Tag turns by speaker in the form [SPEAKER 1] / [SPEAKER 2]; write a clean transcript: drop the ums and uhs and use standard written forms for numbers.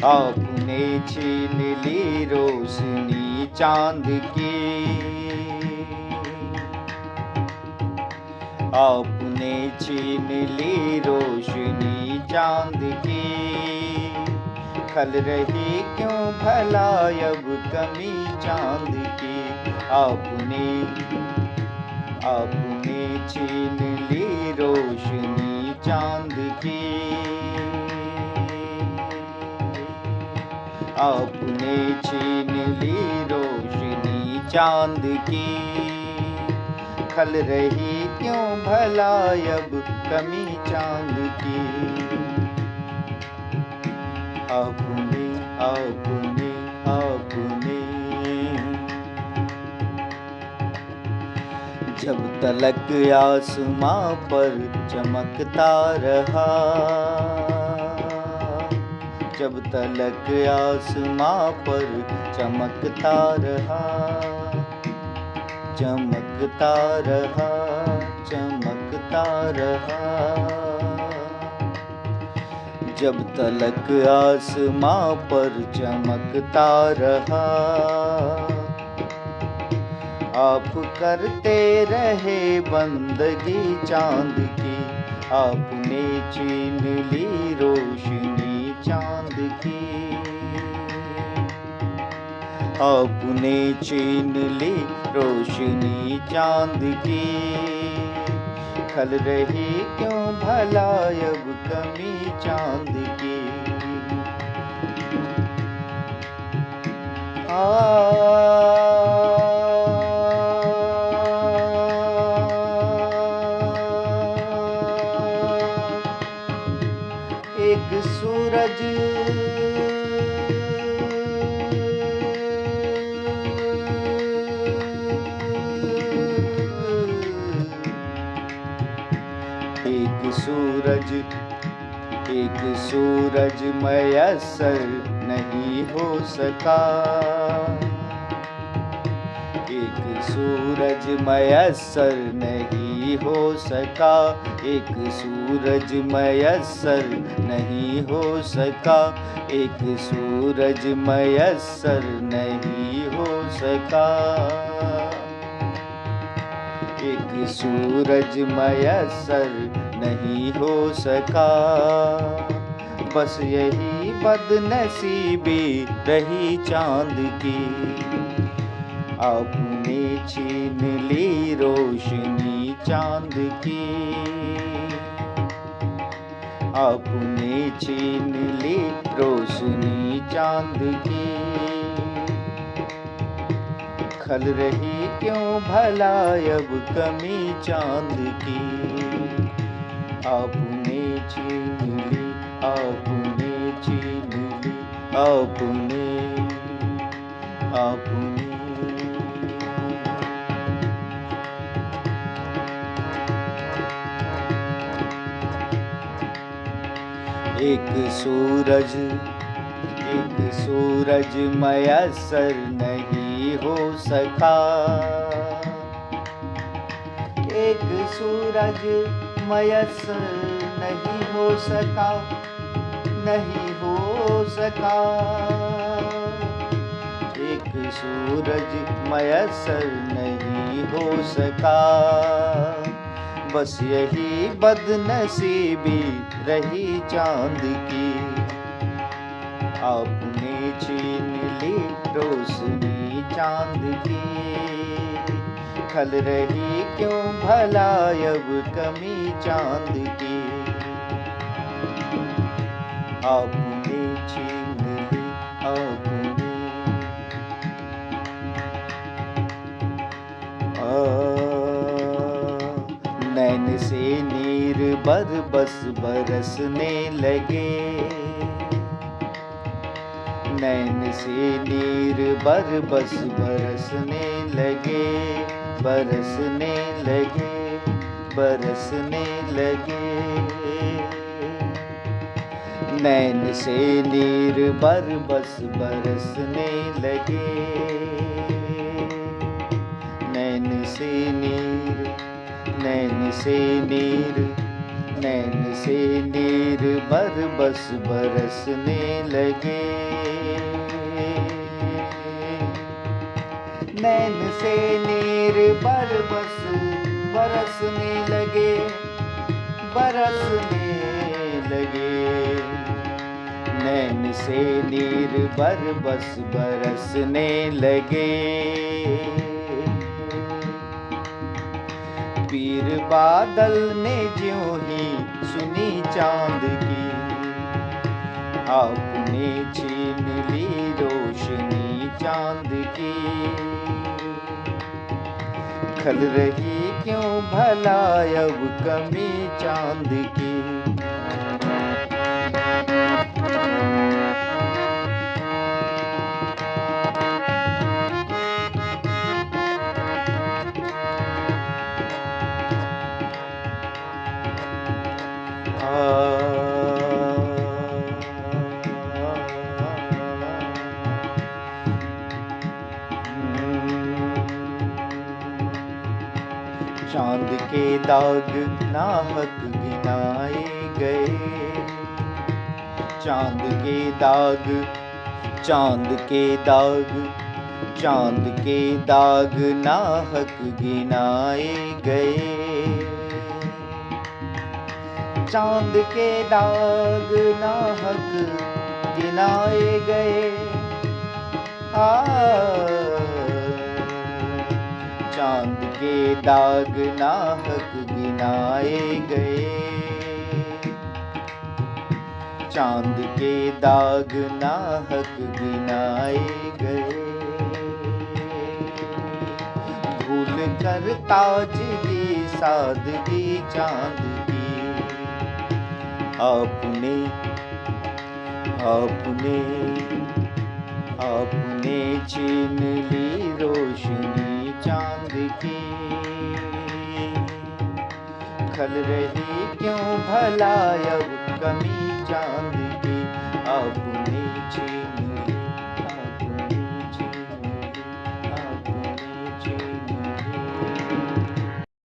[SPEAKER 1] आपने छीन ली रोशनी चांद की, आपने छीन ली रोशनी चांद की। खल रही क्यों भला अब कमी चांद की। आपने छीन ली रोशनी चांद की, आपने छीन ली रोशनी चांद की। खल रही क्यों भला अब कमी चांद की। आपने जब तलक आसमां पर चमकता रहा, जब तलक आसमां पर चमकता रहा, चमकता रहा, चमकता रहा। जब तलक आसमां पर चमकता रहा, आप करते रहे बंदगी चांद की। आपने छीन ली रोशनी चांद की, आपने छीन ली रोशनी चांद की। खल रही क्यों भला अब कमी चांद की। एक सूरज एक सूरज मयस्सर नहीं हो सका, एक सूरज मयस्सर नहीं हो सका, एक सूरज मयस्सर नहीं हो सका, एक सूरज मयस्सर नहीं हो सका, एक सूरज मयस्सर नहीं हो सका। बस यही बदनसीबी रही चांद की। आपने छीन ली रोशनी चांद की, आपने छीन ली रोशनी चांद की। खल रही क्यों भला अब कमी चांद की। आपने छीन ली, आपने छीन ली, आपने एक सूरज मयस्सर नहीं हो सका, एक सूरज मयस्सर नहीं हो सका, नहीं हो सका। एक सूरज मयस्सर नहीं हो सका। बस यही बदनसीबी रही चांद की। आपने छीन ली रोशनी चांद की। खल रही क्यों भला अब कमी चांद की। आपने छीन ली, आपने नैन से नीर बरबस बरसने लगे, नैन से नीर बरबस बरसने लगे, बरसने लगे, बरसने लगे। नैन से नीर बरबस बरसने लगे, नैन से नीर, नैन से नीर, नैन से नीर बरबस बरसने लगे। नैन से नीर बरबस बरसने लगे, बरसने लगे। नैन से नीर बरबस बरसने लगे। पीर बादल ने ज्यों ही सुनी चांद की, आपने छीन ली रोशनी चांद की। खल रही क्यों भला अब कमी चांद की। चांद के दाग नाहक गिनाए गए। चांद के दाग, चांद के दाग, चांद के दाग नाहक गिनाए गए। चांद के दाग नाहक गिनाए गए। चांद के दाग नाहक गिनाए गए। चांद के दाग नाहक गिनाए गए। भूल कर ताजगी सादगी चांद की, आपने आपने आपने छीन ली रोशनी चांद की। खल रही क्यों भला अब कमी चांद की, आपने छीन